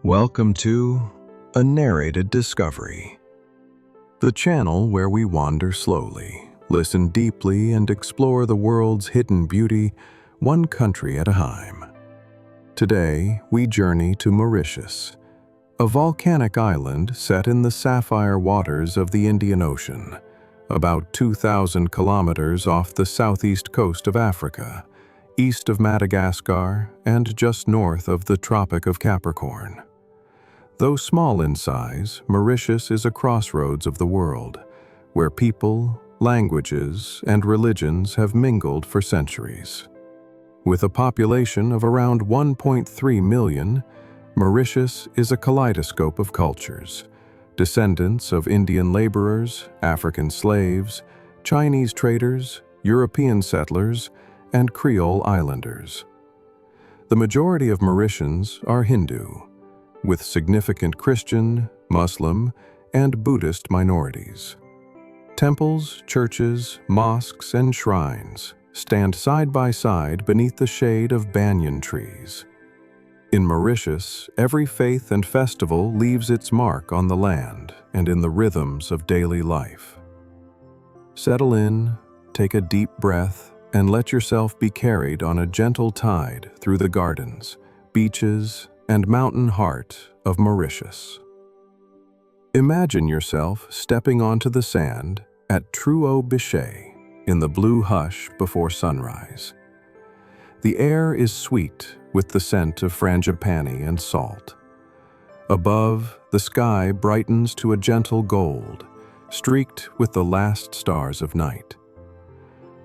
Welcome to A Narrated Discovery, the channel where we wander slowly, listen deeply, and explore the world's hidden beauty, one country at a time. Today, we journey to Mauritius, a volcanic island set in the sapphire waters of the Indian Ocean, about 2,000 kilometers off the southeast coast of Africa, east of Madagascar, and just north of the Tropic of Capricorn. Though small in size, Mauritius is a crossroads of the world, where people, languages, and religions have mingled for centuries. With a population of around 1.3 million, Mauritius is a kaleidoscope of cultures, descendants of Indian laborers, African slaves, Chinese traders, European settlers, and Creole islanders. The majority of Mauritians are Hindu, with significant Christian, Muslim, and Buddhist minorities. Temples, churches, mosques, and shrines stand side by side beneath the shade of banyan trees. In Mauritius, every faith and festival leaves its mark on the land and in the rhythms of daily life. Settle in, take a deep breath, and let yourself be carried on a gentle tide through the gardens, beaches, and mountain heart of Mauritius. Imagine yourself stepping onto the sand at Trouau-Bichet in the blue hush before sunrise. The air is sweet with the scent of frangipani and salt. Above, the sky brightens to a gentle gold, streaked with the last stars of night.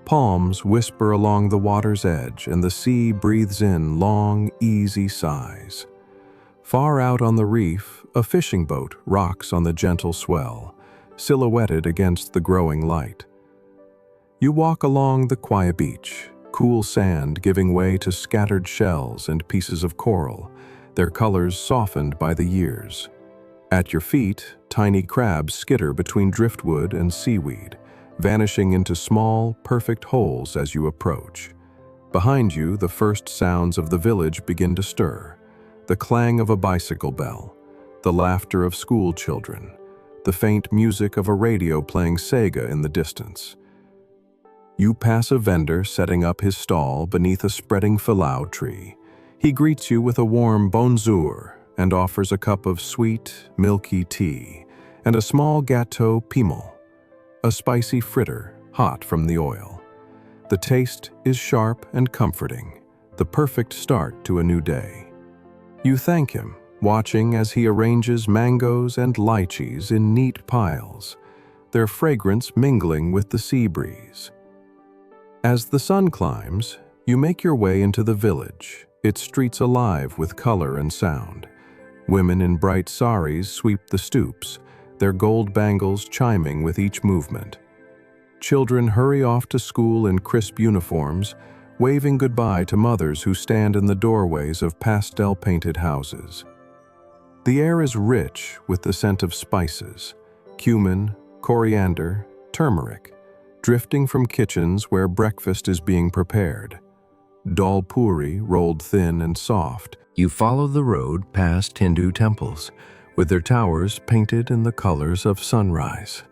Palms whisper along the water's edge, and the sea breathes in long, easy sighs. Far out on the reef, a fishing boat rocks on the gentle swell, silhouetted against the growing light. You walk along the quiet beach, cool sand giving way to scattered shells and pieces of coral, their colors softened by the years. At your feet, tiny crabs skitter between driftwood and seaweed, vanishing into small, perfect holes as you approach. Behind you, the first sounds of the village begin to stir. The clang of a bicycle bell, the laughter of school children, the faint music of a radio playing Séga in the distance. You pass a vendor setting up his stall beneath a spreading philao tree. He greets you with a warm bonjour and offers a cup of sweet, milky tea and a small gâteau pimol, a spicy fritter hot from the oil. The taste is sharp and comforting, the perfect start to a new day. You thank him, watching as he arranges mangoes and lychees in neat piles, their fragrance mingling with the sea breeze. As the sun climbs, you make your way into the village, its streets alive with color and sound. Women in bright saris sweep the stoops, their gold bangles chiming with each movement. Children hurry off to school in crisp uniforms, waving goodbye to mothers who stand in the doorways of pastel-painted houses. The air is rich with the scent of spices, cumin, coriander, turmeric, drifting from kitchens where breakfast is being prepared. Dal puri rolled thin and soft. You follow the road past Hindu temples, with their towers painted in the colors of sunrise,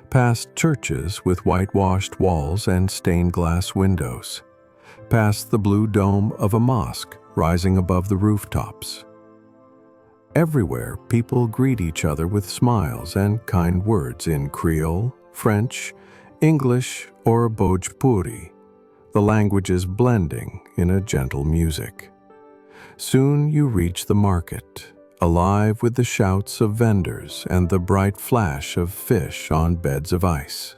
past churches with whitewashed walls and stained glass windows, past the blue dome of a mosque rising above the rooftops. Everywhere, people greet each other with smiles and kind words in Creole, French, English, or Bhojpuri, the languages blending in a gentle music. Soon you reach the market, alive with the shouts of vendors and the bright flash of fish on beds of ice.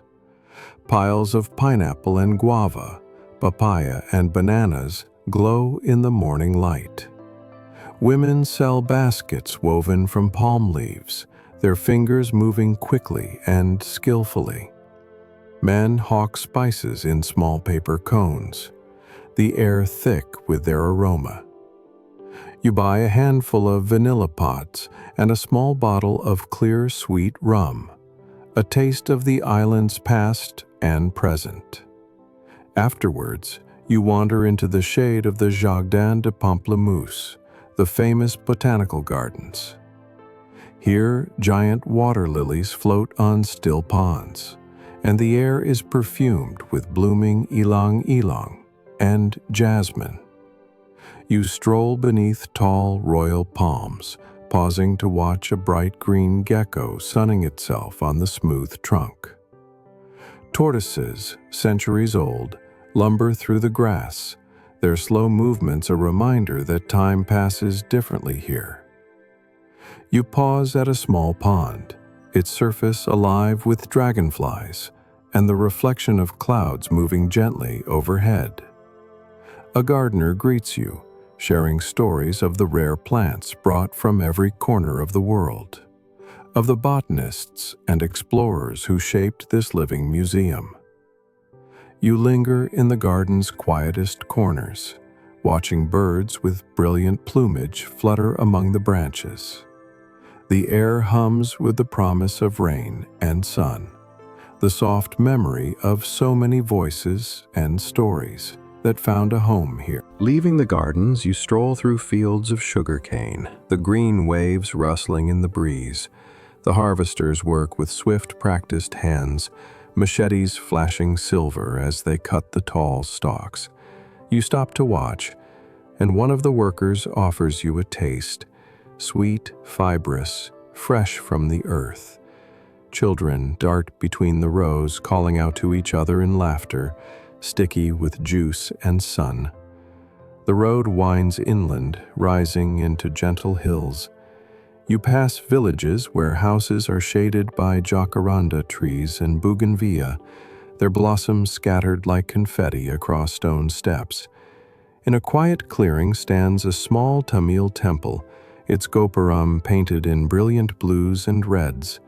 Piles of pineapple and guava, papaya and bananas glow in the morning light. Women sell baskets woven from palm leaves, their fingers moving quickly and skillfully. Men hawk spices in small paper cones, the air thick with their aroma. You buy a handful of vanilla pods and a small bottle of clear, sweet rum, a taste of the island's past and present. Afterwards, you wander into the shade of the Jardin de Pamplemousse, the famous botanical gardens. Here, giant water lilies float on still ponds, and the air is perfumed with blooming ylang-ylang and jasmine. You stroll beneath tall royal palms, pausing to watch a bright green gecko sunning itself on the smooth trunk. Tortoises, centuries old, lumber through the grass, their slow movements a reminder that time passes differently here. You pause at a small pond, its surface alive with dragonflies, and the reflection of clouds moving gently overhead. A gardener greets you, sharing stories of the rare plants brought from every corner of the world, of the botanists and explorers who shaped this living museum. You linger in the garden's quietest corners, watching birds with brilliant plumage flutter among the branches. The air hums with the promise of rain and sun, the soft memory of so many voices and stories that found a home here. Leaving the gardens, you stroll through fields of sugarcane, the green waves rustling in the breeze. The harvesters work with swift, practiced hands, machetes flashing silver as they cut the tall stalks. You stop to watch, and one of the workers offers you a taste, sweet, fibrous, fresh from the earth. Children dart between the rows, calling out to each other in laughter, sticky with juice and sun. The road winds inland, rising into gentle hills. You pass villages where houses are shaded by jacaranda trees and bougainvillea, their blossoms scattered like confetti across stone steps. In a quiet clearing stands a small Tamil temple, its gopuram painted in brilliant blues and reds.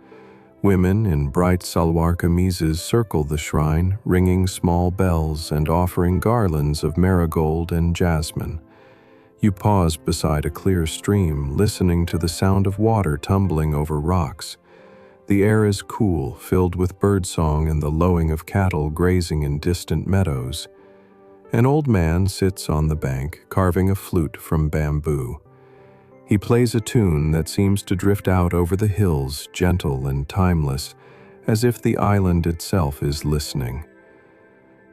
Women in bright salwar kameezes circle the shrine, ringing small bells and offering garlands of marigold and jasmine. You pause beside a clear stream, listening to the sound of water tumbling over rocks. The air is cool, filled with birdsong and the lowing of cattle grazing in distant meadows. An old man sits on the bank, carving a flute from bamboo. He plays a tune that seems to drift out over the hills, gentle and timeless, as if the island itself is listening.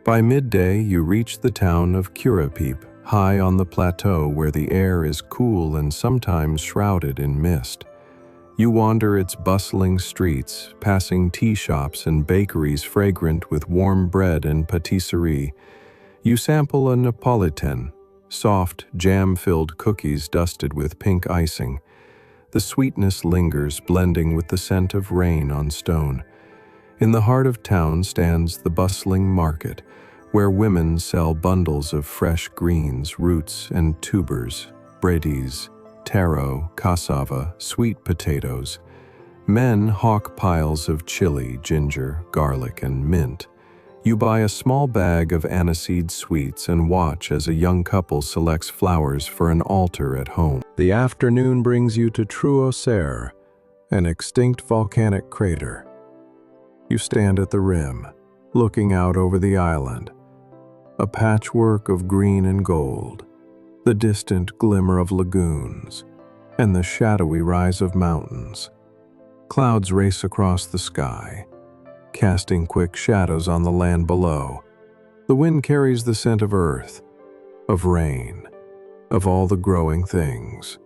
By midday, you reach the town of Curapeep, high on the plateau where the air is cool and sometimes shrouded in mist. You wander its bustling streets, passing tea shops and bakeries fragrant with warm bread and patisserie. You sample a Napolitan, soft, jam-filled cookies dusted with pink icing. The sweetness lingers, blending with the scent of rain on stone. In the heart of town stands the bustling market, where women sell bundles of fresh greens, roots, and tubers, bredies, taro, cassava, sweet potatoes. Men hawk piles of chili, ginger, garlic, and mint. You buy a small bag of aniseed sweets and watch as a young couple selects flowers for an altar at home. The afternoon brings you to Truoser, an extinct volcanic crater. You stand at the rim, looking out over the island, a patchwork of green and gold, the distant glimmer of lagoons, and the shadowy rise of mountains. Clouds race across the sky, casting quick shadows on the land below. The wind carries the scent of earth, of rain, of all the growing things.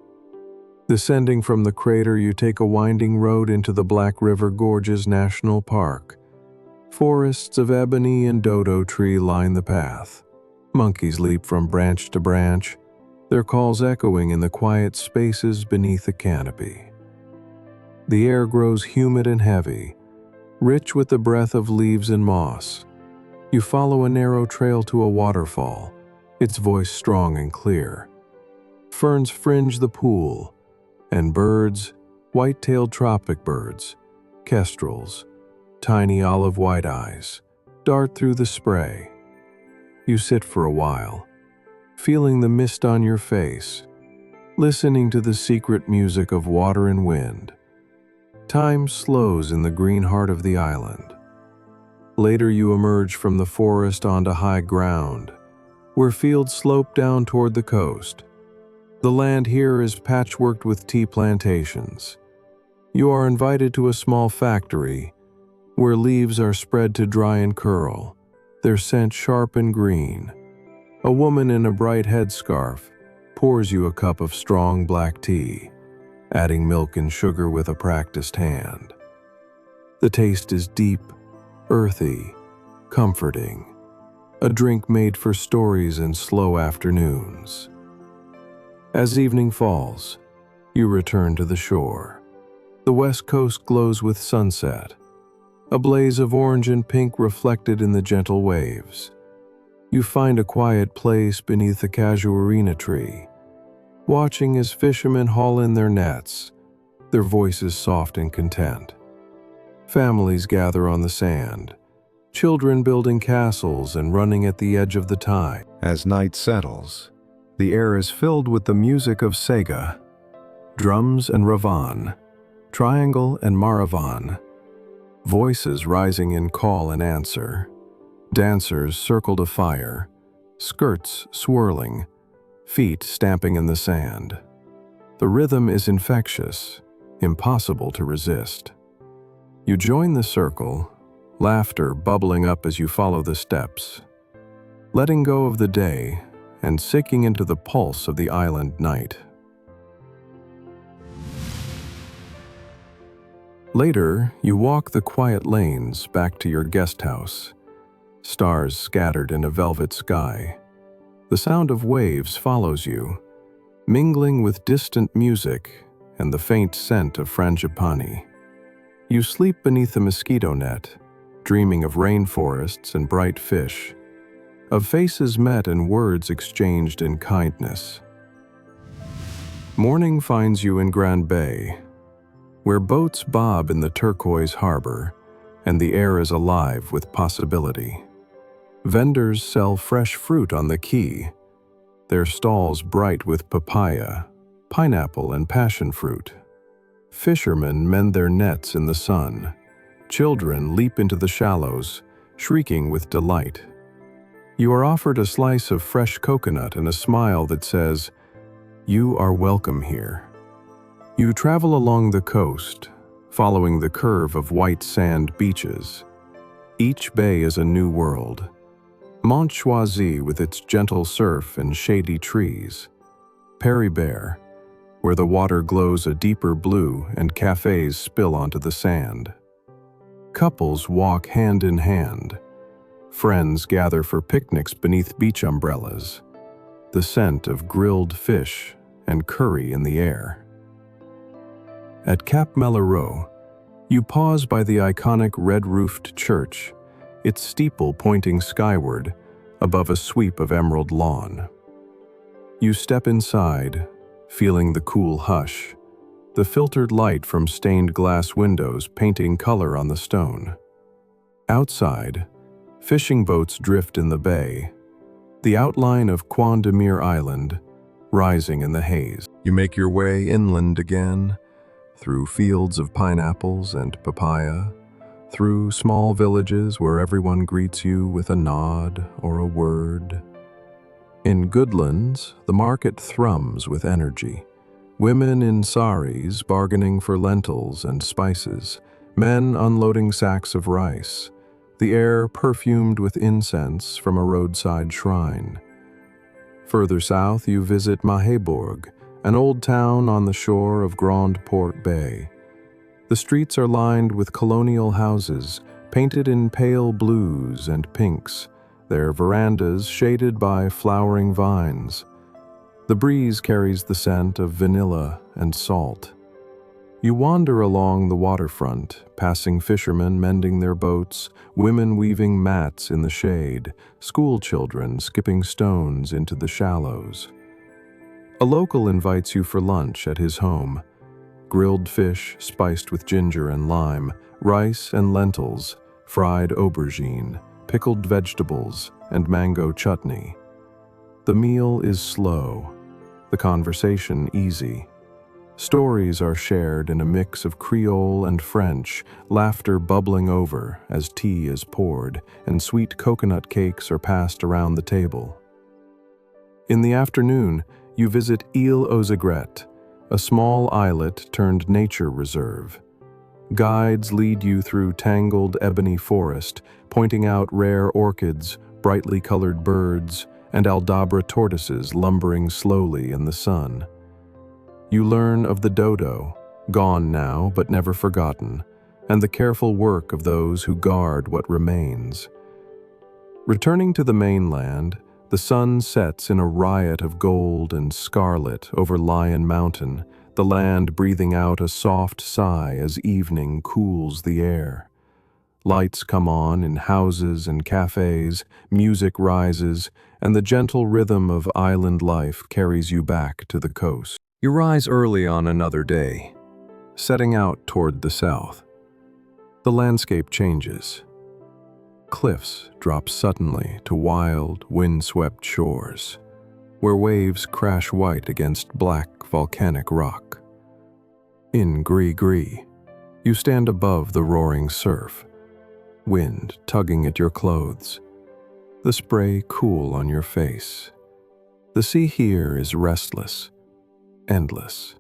Descending from the crater, you take a winding road into the Black River Gorges National Park. Forests of ebony and dodo tree line the path. Monkeys leap from branch to branch, their calls echoing in the quiet spaces beneath the canopy. The air grows humid and heavy, rich with the breath of leaves and moss. You follow a narrow trail to a waterfall, its voice strong and clear. Ferns fringe the pool, and birds, white-tailed tropic birds, kestrels, tiny olive white eyes, dart through the spray. You sit for a while, feeling the mist on your face, listening to the secret music of water and wind. Time slows in the green heart of the island. Later you emerge from the forest onto high ground, where fields slope down toward the coast. The land here is patchworked with tea plantations. You are invited to a small factory where leaves are spread to dry and curl, their scent sharp and green. A woman in a bright headscarf pours you a cup of strong black tea, adding milk and sugar with a practiced hand. The taste is deep, earthy, comforting, a drink made for stories and slow afternoons. As evening falls, you return to the shore. The west coast glows with sunset, a blaze of orange and pink reflected in the gentle waves. You find a quiet place beneath a casuarina tree, watching as fishermen haul in their nets, their voices soft and content. Families gather on the sand, children building castles and running at the edge of the tide. As night settles, the air is filled with the music of Séga, drums and ravan, triangle and maravan, voices rising in call and answer, dancers circled a fire, skirts swirling, feet stamping in the sand. The rhythm is infectious, impossible to resist. You join the circle, laughter bubbling up as you follow the steps, letting go of the day and sinking into the pulse of the island night. Later, you walk the quiet lanes back to your guest house, stars scattered in a velvet sky. The sound of waves follows you, mingling with distant music and the faint scent of frangipani. You sleep beneath a mosquito net, dreaming of rainforests and bright fish, of faces met and words exchanged in kindness. Morning finds you in Grand Bay, where boats bob in the turquoise harbor and the air is alive with possibility. Vendors sell fresh fruit on the quay, their stalls bright with papaya, pineapple, and passion fruit. Fishermen mend their nets in the sun. Children leap into the shallows, shrieking with delight. You are offered a slice of fresh coconut and a smile that says, "You are welcome here." You travel along the coast, following the curve of white sand beaches. Each bay is a new world. Mont Choisy with its gentle surf and shady trees. Peribere, where the water glows a deeper blue and cafes spill onto the sand. Couples walk hand in hand. Friends gather for picnics beneath beach umbrellas. The scent of grilled fish and curry in the air. At Cap Mellereau, you pause by the iconic red-roofed church, its steeple pointing skyward above a sweep of emerald lawn. You step inside, feeling the cool hush, the filtered light from stained glass windows painting color on the stone. Outside, fishing boats drift in the bay, the outline of Coin de Mire Island rising in the haze. You make your way inland again, through fields of pineapples and papaya, through small villages where everyone greets you with a nod or a word. In Goodlands, the market thrums with energy. Women in saris bargaining for lentils and spices, men unloading sacks of rice, the air perfumed with incense from a roadside shrine. Further south, you visit Mahébourg, an old town on the shore of Grand Port Bay. The streets are lined with colonial houses, painted in pale blues and pinks, their verandas shaded by flowering vines. The breeze carries the scent of vanilla and salt. You wander along the waterfront, passing fishermen mending their boats, women weaving mats in the shade, school children skipping stones into the shallows. A local invites you for lunch at his home. Grilled fish spiced with ginger and lime, rice and lentils, fried aubergine, pickled vegetables, and mango chutney. The meal is slow, the conversation easy. Stories are shared in a mix of Creole and French, laughter bubbling over as tea is poured, and sweet coconut cakes are passed around the table. In the afternoon, you visit Île aux Aigrettes, a small islet turned nature reserve. Guides lead you through tangled ebony forest, pointing out rare orchids, brightly colored birds, and Aldabra tortoises lumbering slowly in the sun. You learn of the dodo, gone now but never forgotten, and the careful work of those who guard what remains. Returning to the mainland, the sun sets in a riot of gold and scarlet over Lion Mountain, the land breathing out a soft sigh as evening cools the air. Lights come on in houses and cafes, music rises, and the gentle rhythm of island life carries you back to the coast. You rise early on another day, setting out toward the south. The landscape changes. Cliffs drop suddenly to wild, wind-swept shores, where waves crash white against black volcanic rock. In Gris-Gris, you stand above the roaring surf, wind tugging at your clothes, the spray cool on your face. The sea here is restless, endless,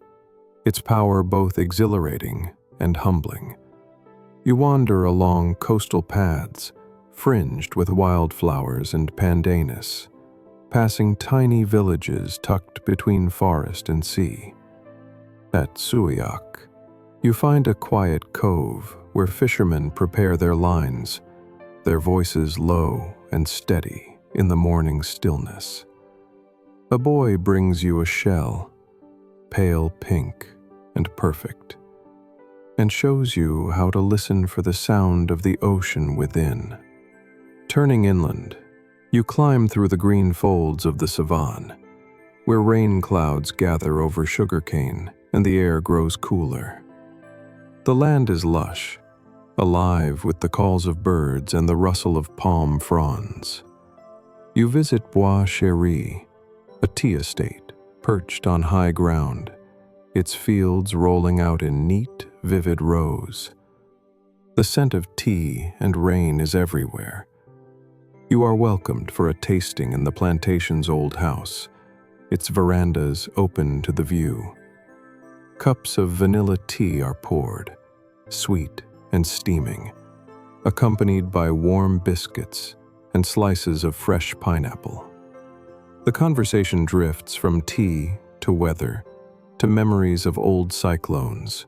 its power both exhilarating and humbling. You wander along coastal paths, fringed with wildflowers and pandanus, passing tiny villages tucked between forest and sea. At Suillac, you find a quiet cove where fishermen prepare their lines, their voices low and steady in the morning stillness. A boy brings you a shell, pale pink and perfect, and shows you how to listen for the sound of the ocean within. Turning inland, you climb through the green folds of the savane, where rain clouds gather over sugarcane and the air grows cooler. The land is lush, alive with the calls of birds and the rustle of palm fronds. You visit Bois Chéri, a tea estate perched on high ground, its fields rolling out in neat, vivid rows. The scent of tea and rain is everywhere. You are welcomed for a tasting in the plantation's old house, its verandas open to the view. Cups of vanilla tea are poured, sweet and steaming, accompanied by warm biscuits and slices of fresh pineapple. The conversation drifts from tea to weather, to memories of old cyclones,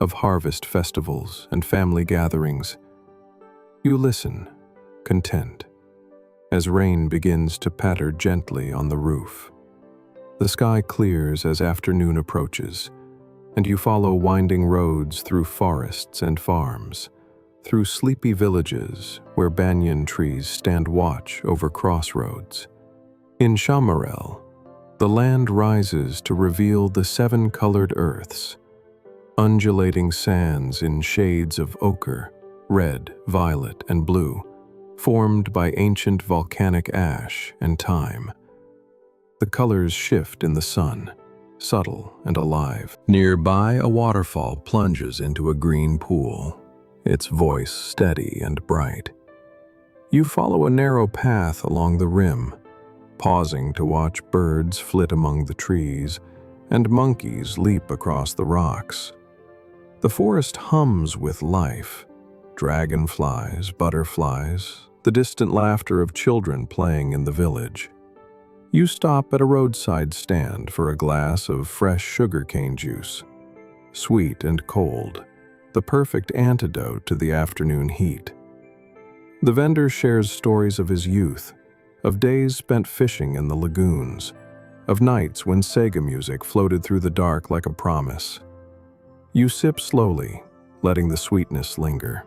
of harvest festivals and family gatherings. You listen, content, as rain begins to patter gently on the roof. The sky clears as afternoon approaches, and you follow winding roads through forests and farms, through sleepy villages where banyan trees stand watch over crossroads. In Chamarel, the land rises to reveal the 7 colored earths, undulating sands in shades of ochre, red, violet, and blue, formed by ancient volcanic ash and time. The colors shift in the sun, subtle and alive. Nearby, a waterfall plunges into a green pool, its voice steady and bright. You follow a narrow path along the rim, pausing to watch birds flit among the trees and monkeys leap across the rocks. The forest hums with life, dragonflies, butterflies, the distant laughter of children playing in the village. You stop at a roadside stand for a glass of fresh sugarcane juice, sweet and cold, the perfect antidote to the afternoon heat. The vendor shares stories of his youth, of days spent fishing in the lagoons, of nights when Séga music floated through the dark like a promise. You sip slowly, letting the sweetness linger.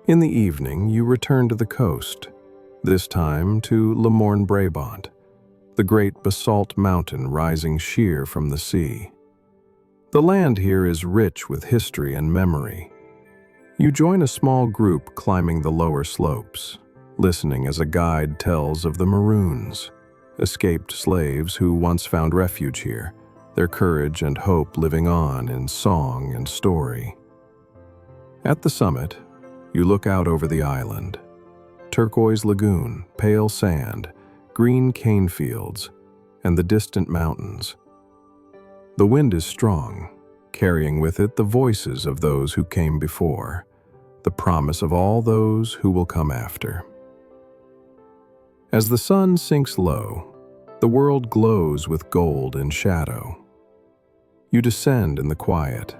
In the evening, you return to the coast, this time to Le Morne-Brabant, the great basalt mountain rising sheer from the sea. The land here is rich with history and memory. You join a small group climbing the lower slopes, listening as a guide tells of the Maroons, escaped slaves who once found refuge here, their courage and hope living on in song and story. At the summit, you look out over the island. Turquoise lagoon, pale sand, green cane fields, and the distant mountains. The wind is strong, carrying with it the voices of those who came before, the promise of all those who will come after. As the sun sinks low, the world glows with gold and shadow. You descend in the quiet,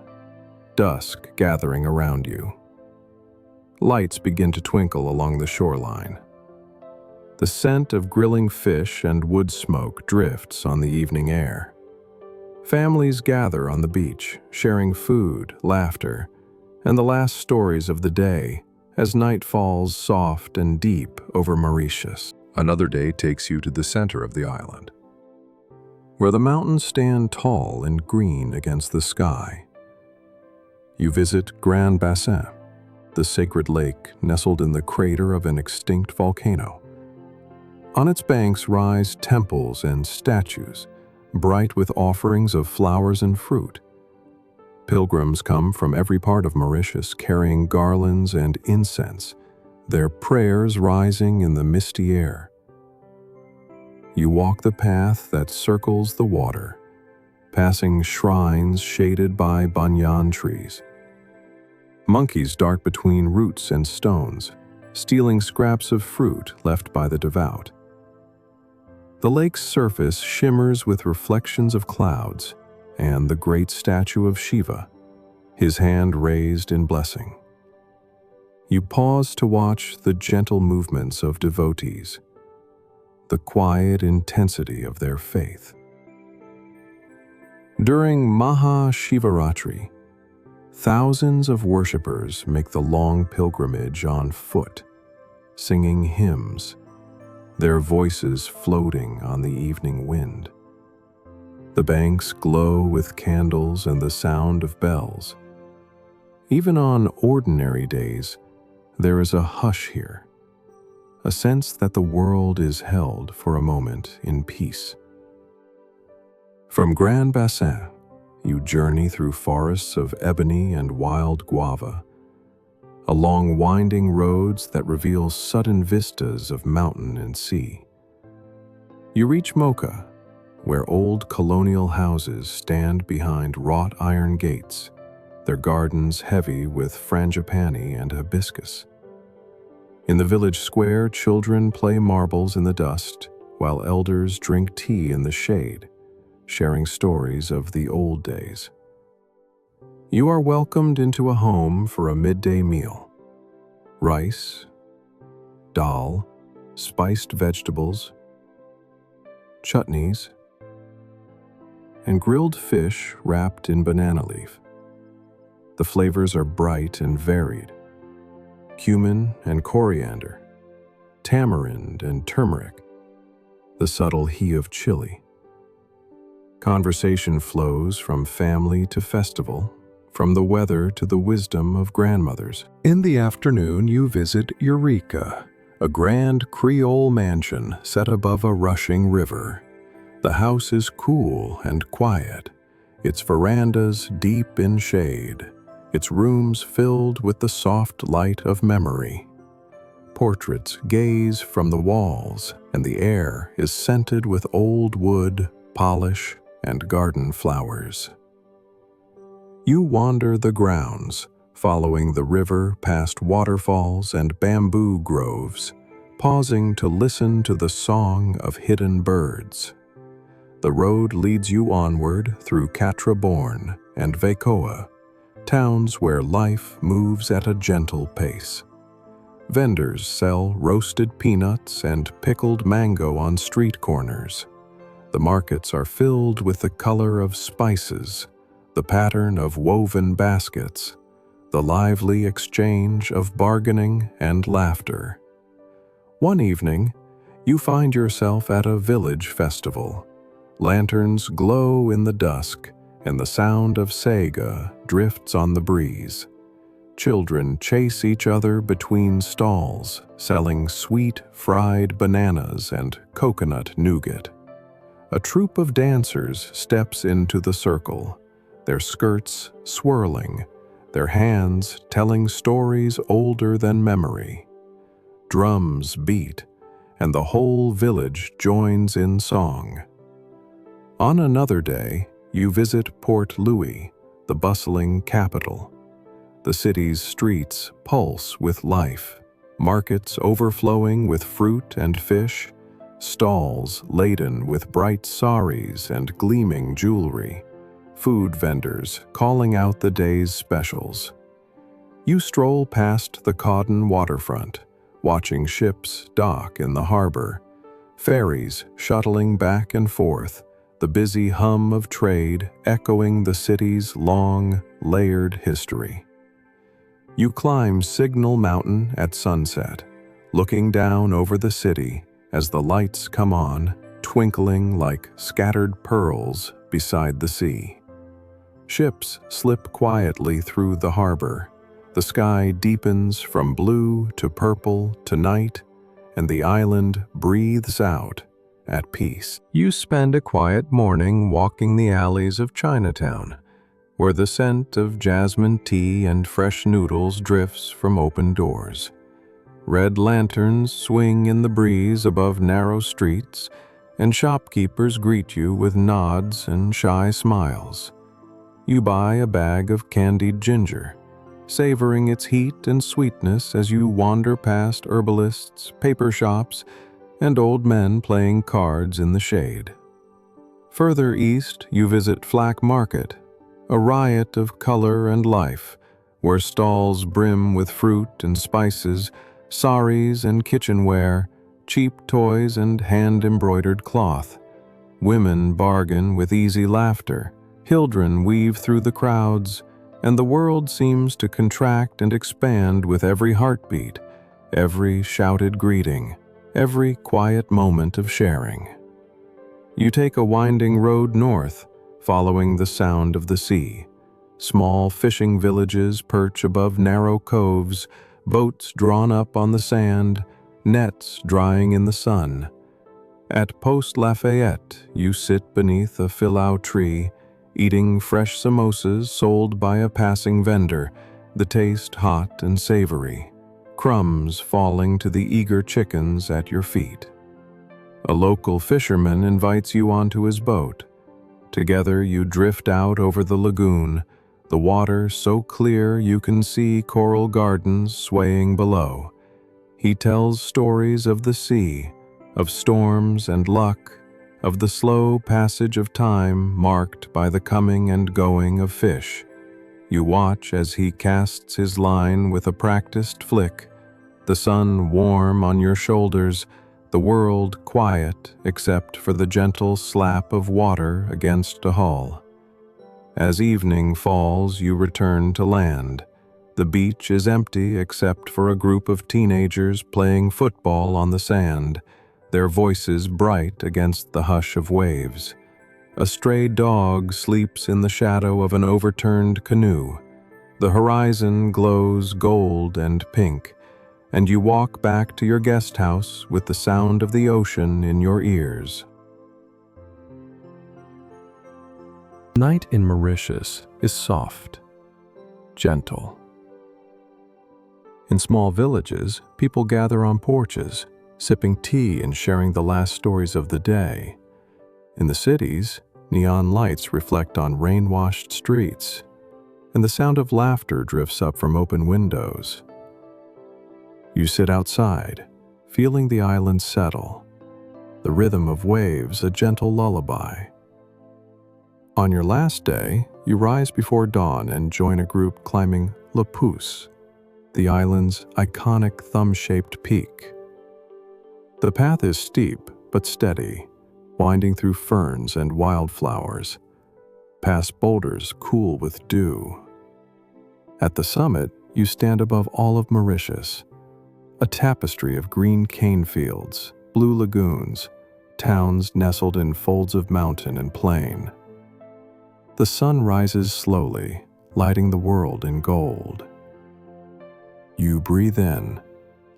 dusk gathering around you. Lights begin to twinkle along the shoreline. The scent of grilling fish and wood smoke drifts on the evening air. Families gather on the beach, sharing food, laughter, and the last stories of the day as night falls soft and deep over Mauritius. Another day takes you to the center of the island, where the mountains stand tall and green against the sky. You visit Grand Bassin, the sacred lake nestled in the crater of an extinct volcano. On its banks rise temples and statues, bright with offerings of flowers and fruit. Pilgrims come from every part of Mauritius carrying garlands and incense, their prayers rising in the misty air. You walk the path that circles the water, passing shrines shaded by banyan trees. Monkeys dart between roots and stones, stealing scraps of fruit left by the devout. The lake's surface shimmers with reflections of clouds and the great statue of Shiva, his hand raised in blessing. You pause to watch the gentle movements of devotees, the quiet intensity of their faith. During Maha Shivaratri, thousands of worshippers make the long pilgrimage on foot, singing hymns, their voices floating on the evening wind. The banks glow with candles and the sound of bells. Even on ordinary days, there is a hush here, a sense that the world is held for a moment in peace. From Grand Bassin, you journey through forests of ebony and wild guava, along winding roads that reveal sudden vistas of mountain and sea. You reach Mocha, where old colonial houses stand behind wrought iron gates, their gardens heavy with frangipani and hibiscus. In the village square, children play marbles in the dust, while elders drink tea in the shade, sharing stories of the old days. You are welcomed into a home for a midday meal. Rice, dal, spiced vegetables, chutneys, and grilled fish wrapped in banana leaf. The flavors are bright and varied. Cumin and coriander, tamarind and turmeric, the subtle heat of chili. Conversation flows from family to festival, from the weather to the wisdom of grandmothers. In the afternoon, you visit Eureka, a grand Creole mansion set above a rushing river. The house is cool and quiet, its verandas deep in shade, its rooms filled with the soft light of memory. Portraits gaze from the walls, and the air is scented with old wood, polish, and garden flowers. You wander the grounds, following the river past waterfalls and bamboo groves, pausing to listen to the song of hidden birds. The road leads you onward through Quatre Bornes and Vacoa, towns where life moves at a gentle pace. Vendors sell roasted peanuts and pickled mango on street corners. The markets are filled with the color of spices, the pattern of woven baskets, the lively exchange of bargaining and laughter. One evening, you find yourself at a village festival. Lanterns glow in the dusk, and the sound of Séga drifts on the breeze. Children chase each other between stalls, selling sweet fried bananas and coconut nougat. A troupe of dancers steps into the circle, their skirts swirling, their hands telling stories older than memory. Drums beat, and the whole village joins in song. On another day, you visit Port Louis, the bustling capital. The city's streets pulse with life, markets overflowing with fruit and fish, stalls laden with bright saris and gleaming jewelry, food vendors calling out the day's specials. You stroll past the Cawdon waterfront, watching ships dock in the harbor, ferries shuttling back and forth, the busy hum of trade echoing the city's long, layered history. You climb Signal Mountain at sunset, looking down over the city as the lights come on, twinkling like scattered pearls beside the sea. Ships slip quietly through the harbor. The sky deepens from blue to purple to night, and the island breathes out at peace. You spend a quiet morning walking the alleys of Chinatown, where the scent of jasmine tea and fresh noodles drifts from open doors. Red lanterns swing in the breeze above narrow streets, and shopkeepers greet you with nods and shy smiles. You buy a bag of candied ginger, savoring its heat and sweetness as you wander past herbalists, paper shops, and old men playing cards in the shade. Further east, you visit Flack Market, a riot of color and life, where stalls brim with fruit and spices, saris and kitchenware, cheap toys and hand-embroidered cloth. Women bargain with easy laughter, children weave through the crowds, and the world seems to contract and expand with every heartbeat, every shouted greeting, every quiet moment of sharing. You take a winding road north, following the sound of the sea. Small fishing villages perch above narrow coves, boats drawn up on the sand, nets drying in the sun. At Post Lafayette, you sit beneath a filao tree, eating fresh samosas sold by a passing vendor, the taste hot and savory, crumbs falling to the eager chickens at your feet. A local fisherman invites you onto his boat. Together you drift out over the lagoon, the water so clear you can see coral gardens swaying below. He tells stories of the sea, of storms and luck, of the slow passage of time marked by the coming and going of fish. You watch as he casts his line with a practiced flick, the sun warm on your shoulders, the world quiet except for the gentle slap of water against a hull. As evening falls, you return to land. The beach is empty except for a group of teenagers playing football on the sand, their voices bright against the hush of waves. A stray dog sleeps in the shadow of an overturned canoe. The horizon glows gold and pink, and you walk back to your guest house with the sound of the ocean in your ears. Night in Mauritius is soft, gentle. In small villages, people gather on porches, sipping tea and sharing the last stories of the day. In the cities, neon lights reflect on rain-washed streets, and the sound of laughter drifts up from open windows. You sit outside, feeling the island settle, the rhythm of waves a gentle lullaby. On your last day, you rise before dawn and join a group climbing Le Pouce, the island's iconic thumb-shaped peak. The path is steep but steady, winding through ferns and wildflowers, past boulders cool with dew. At the summit, you stand above all of Mauritius, a tapestry of green cane fields, blue lagoons, towns nestled in folds of mountain and plain. The sun rises slowly, lighting the world in gold. You breathe in,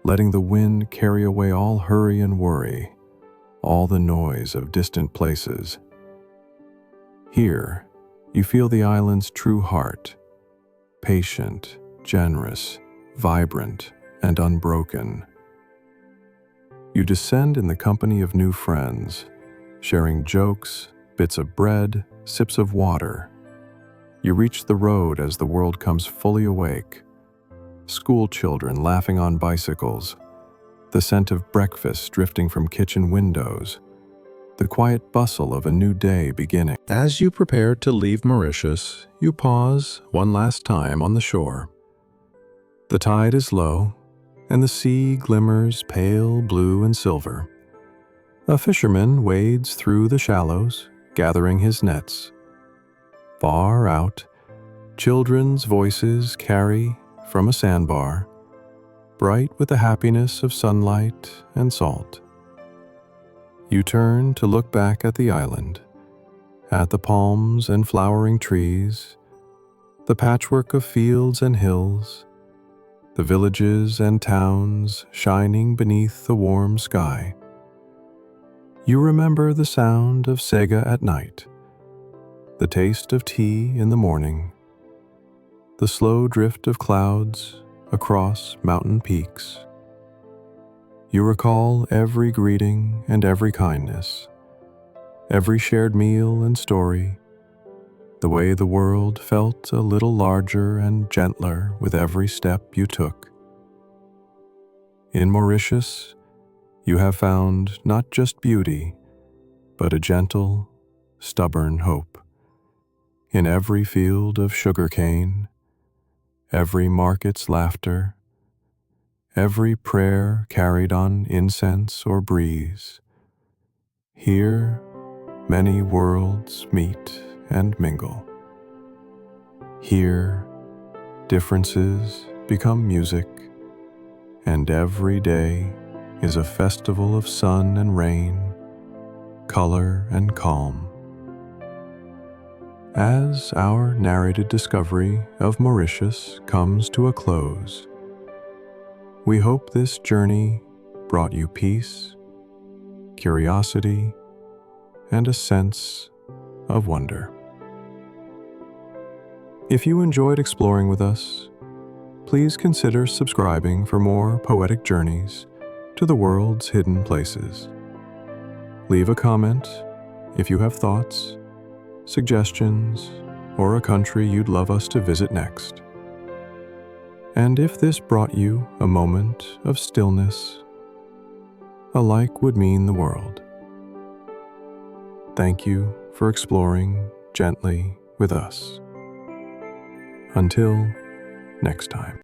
letting the wind carry away all hurry and worry, all the noise of distant places. Here, you feel the island's true heart, patient, generous, vibrant, and unbroken. You descend in the company of new friends, sharing jokes, bits of bread, sips of water. You reach the road as the world comes fully awake. School children laughing on bicycles, the scent of breakfast drifting from kitchen windows, the quiet bustle of a new day beginning. As you prepare to leave Mauritius, you pause one last time on the shore. The tide is low, and the sea glimmers pale blue and silver. A fisherman wades through the shallows, gathering his nets. Far out, children's voices carry from a sandbar, bright with the happiness of sunlight and salt. You turn to look back at the island, at the palms and flowering trees, the patchwork of fields and hills, the villages and towns shining beneath the warm sky. You remember the sound of Séga at night, the taste of tea in the morning, the slow drift of clouds across mountain peaks. You recall every greeting and every kindness, every shared meal and story, the way the world felt a little larger and gentler with every step you took. In Mauritius, you have found not just beauty, but a gentle, stubborn hope. In every field of sugarcane, every market's laughter, every prayer carried on incense or breeze, here many worlds meet and mingle. Here, differences become music, and every day is a festival of sun and rain, color and calm. As our narrated discovery of Mauritius comes to a close, we hope this journey brought you peace, curiosity, and a sense of wonder. If you enjoyed exploring with us, please consider subscribing for more poetic journeys to the world's hidden places. Leave a comment if you have thoughts, suggestions, or a country you'd love us to visit next. And if this brought you a moment of stillness, a like would mean the world. Thank you for exploring gently with us. Until next time.